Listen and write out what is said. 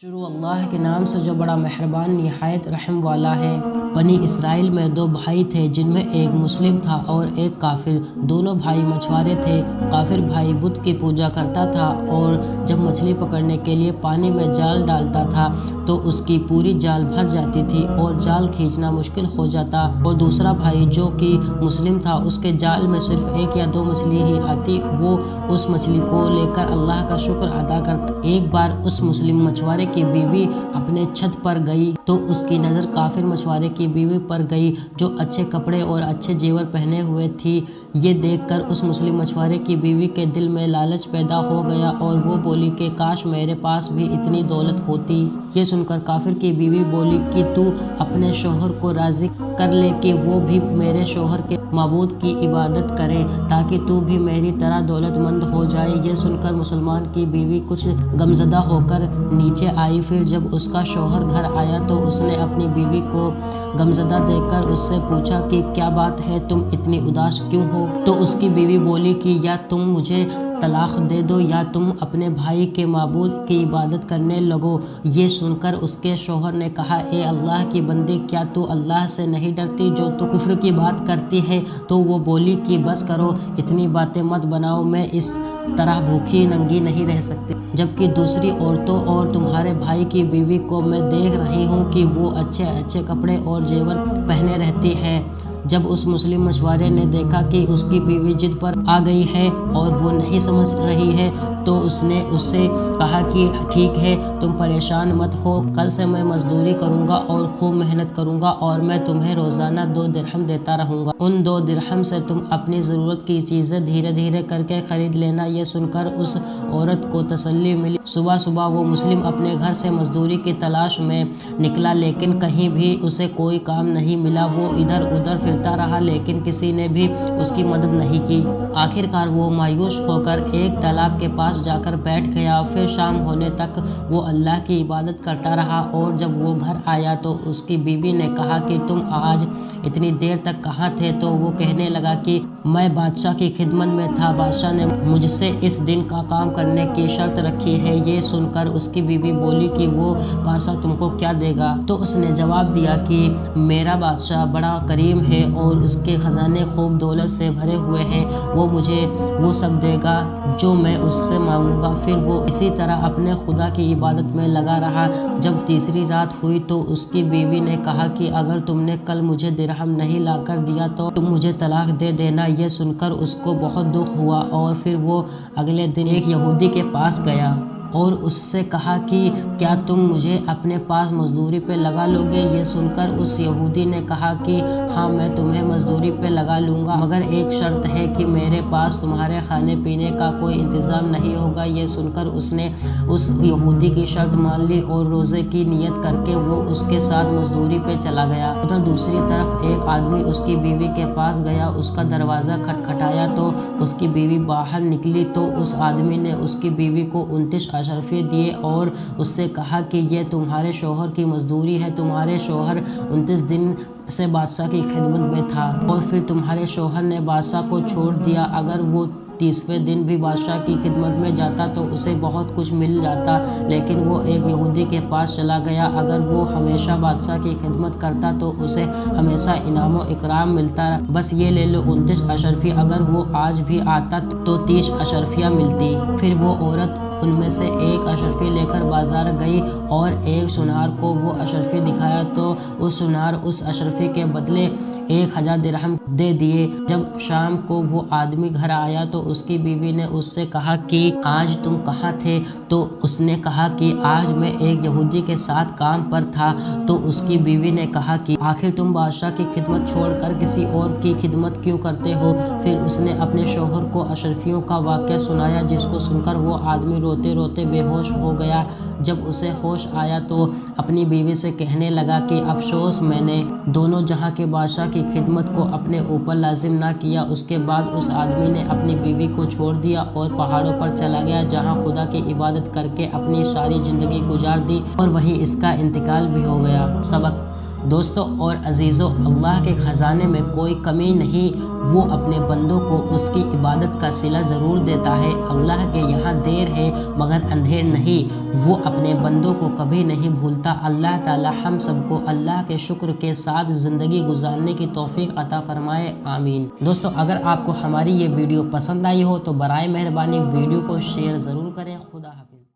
شروع اللہ کے نام سے جو بڑا مہربان نہایت رحم والا ہے۔ بنی اسرائیل میں دو بھائی تھے جن میں ایک مسلم تھا اور ایک کافر۔ دونوں بھائی مچھوارے تھے۔ کافر بھائی بت کی پوجا کرتا تھا اور جب مچھلی پکڑنے کے لیے پانی میں جال ڈالتا تھا تو اس کی پوری جال بھر جاتی تھی اور جال کھینچنا مشکل ہو جاتا، اور دوسرا بھائی جو کہ مسلم تھا اس کے جال میں صرف ایک یا دو مچھلی ہی آتی، وہ اس مچھلی کو لے کر اللہ کا شکر ادا کرتا۔ ایک بار اس مسلم مچھوارے کی بیوی اپنے چھت پر گئی تو اس کی نظر کافر مچھوارے کی بیوی پر گئی جو اچھے کپڑے اور اچھے زیور پہنے ہوئے تھی۔ یہ دیکھ کر اس مسلم مچھوارے کی بیوی کے دل میں لالچ پیدا ہو گیا اور وہ بولی کہ کاش میرے پاس بھی اتنی دولت ہوتی۔ یہ سن کر کافر کی بیوی بولی کہ تو اپنے شوہر کو راضی کر لے کہ وہ بھی میرے شوہر کے معبود کی عبادت کرے تاکہ تو بھی میری طرح دولت مند ہو جائے۔ یہ سن کر مسلمان کی بیوی کچھ غمزدہ ہو کر نیچے آئی۔ پھر جب اس کا شوہر گھر آیا تو اس نے اپنی بیوی کو غمزدہ دیکھ کر اس سے پوچھا کہ کیا بات ہے، تم اتنی اداس کیوں ہو؟ تو اس کی بیوی بولی کہ یا تم مجھے طلاق دے دو یا تم اپنے بھائی کے معبود کی عبادت کرنے لگو۔ یہ سن کر اس کے شوہر نے کہا، اے اللہ کی بندی، کیا تو اللہ سے نہیں ڈرتی جو تو کفر کی بات کرتی ہے؟ تو وہ بولی کہ بس کرو، اتنی باتیں مت بناؤ، میں اس طرح بھوکی ننگی نہیں رہ سکتی، جبکہ دوسری عورتوں اور تمہارے بھائی کی بیوی کو میں دیکھ رہی ہوں کہ وہ اچھے اچھے کپڑے اور زیور پہنے رہتی ہے۔ جب اس مسلم مچھوارے نے دیکھا کہ اس کی بیوی ضد پر آ گئی ہے اور وہ نہیں سمجھ رہی ہے تو اس نے اس سے کہا کہ ٹھیک ہے، تم پریشان مت ہو، کل سے میں مزدوری کروں گا اور خوب محنت کروں گا اور میں تمہیں روزانہ 2 درہم دیتا رہوں گا۔ ان 2 درہم سے تم اپنی ضرورت کی چیزیں دھیرے دھیرے کر کے خرید لینا۔ یہ سن کر اس عورت کو تسلی ملی۔ صبح صبح وہ مسلم اپنے گھر سے مزدوری کی تلاش میں نکلا لیکن کہیں بھی اسے کوئی کام نہیں ملا۔ وہ ادھر ادھر پھرتا رہا لیکن کسی نے بھی اس کی مدد نہیں کی۔ آخر کار وہ مایوس ہو کر ایک تالاب کے پاس جا کر بیٹھ گیا۔ پھر شام ہونے تک وہ اللہ کی عبادت کرتا رہا اور جب وہ گھر آیا تو اس کی بیوی نے کہا کہ تم آج اتنی دیر تک کہاں تھے؟ تو وہ کہنے لگا کہ میں بادشاہ کی خدمت میں تھا، بادشاہ نے مجھ سے اس دن کا کام کرنے کی شرط رکھی ہے۔ یہ سن کر اس کی بیوی بولی کہ وہ بادشاہ تم کو کیا دے گا؟ تو اس نے جواب دیا کہ میرا بادشاہ بڑا کریم ہے اور اس کے خزانے خوب دولت سے بھرے ہوئے ہیں، وہ مجھے وہ سب دے گا جو میں اس سے مانگوں گا۔ پھر وہ اسی طرح اپنے خدا کی عبادت میں لگا رہا۔ جب تیسری رات ہوئی تو اس کی بیوی نے کہا کہ اگر تم نے کل مجھے درہم نہیں لا کر دیا تو تم مجھے طلاق دے دینا۔ یہ سن کر اس کو بہت دکھ ہوا اور پھر وہ اگلے دن ایک یہودی کے پاس گیا اور اس سے کہا کہ کیا تم مجھے اپنے پاس مزدوری پہ لگا لو گے؟ یہ سن کر اس یہودی نے کہا کہ ہاں میں تمہیں مزدوری پہ لگا لوں گا، مگر ایک شرط ہے کہ میرے پاس تمہارے کھانے پینے کا کوئی انتظام نہیں ہوگا۔ یہ سن کر اس نے اس یہودی کی شرط مان لی اور روزے کی نیت کر کے وہ اس کے ساتھ مزدوری پہ چلا گیا۔ ادھر دوسری طرف ایک آدمی اس کی بیوی کے پاس گیا، اس کا دروازہ کھٹکھٹایا تو اس کی بیوی باہر نکلی تو اس آدمی نے اس کی بیوی کو 29 اشرفیے دیے اور اس سے کہا کہ یہ تمہارے شوہر کی مزدوری ہے، تمہارے شوہر 29 دن سے بادشاہ کی خدمت میں تھا اور پھر تمہارے شوہر نے بادشاہ کو چھوڑ دیا۔ اگر وہ 30ویں دن بھی بادشاہ کی خدمت میں جاتا تو اسے بہت کچھ مل جاتا، لیکن وہ ایک یہودی کے پاس چلا گیا۔ اگر وہ ہمیشہ بادشاہ کی خدمت کرتا تو اسے ہمیشہ انعام و اکرام ملتا۔ بس یہ لے لو 29 اشرفیہ، اگر وہ آج بھی آتا تو 30 اشرفیہ ملتی۔ پھر وہ عورت ان میں سے 1 اشرفی لے کر بازار گئی اور ایک سونار کو وہ اشرفی دکھایا تو اس سونار اس اشرفی کے بدلے 1000 درہم دے دیے۔ جب شام کو وہ آدمی گھر آیا تو اس کی بیوی نے اس سے کہا کہ آج تم کہاں تھے؟ تو اس نے کہا کہ آج میں ایک یہودی کے ساتھ کام پر تھا۔ تو اس کی بیوی نے کہا کہ آخر تم بادشاہ کی خدمت چھوڑ کر کسی اور کی خدمت کیوں کرتے ہو؟ پھر اس نے اپنے شوہر کو اشرفیوں کا واقعہ سنایا، جس کو سن کر وہ آدمی روتے روتے بے ہوش ہو گیا۔ جب اسے ہوش آیا تو اپنی بیوی سے کہنے لگا کہ افسوس، میں نے دونوں جہاں کے بادشاہ کی خدمت کو اپنے اوپر لازم نہ کیا۔ اس کے بعد اس آدمی نے اپنی بیوی کو چھوڑ دیا اور پہاڑوں پر چلا گیا جہاں خدا کی عبادت کر کے اپنی ساری زندگی گزار دی اور وہیں اس کا انتقال بھی ہو گیا۔ سبق: دوستوں اور عزیزوں، اللہ کے خزانے میں کوئی کمی نہیں، وہ اپنے بندوں کو اس کی عبادت کا صلہ ضرور دیتا ہے۔ اللہ کے یہاں دیر ہے مگر اندھیر نہیں، وہ اپنے بندوں کو کبھی نہیں بھولتا۔ اللہ تعالی ہم سب کو اللہ کے شکر کے ساتھ زندگی گزارنے کی توفیق عطا فرمائے، آمین۔ دوستوں اگر آپ کو ہماری یہ ویڈیو پسند آئی ہو تو برائے مہربانی ویڈیو کو شیئر ضرور کریں۔ خدا حافظ۔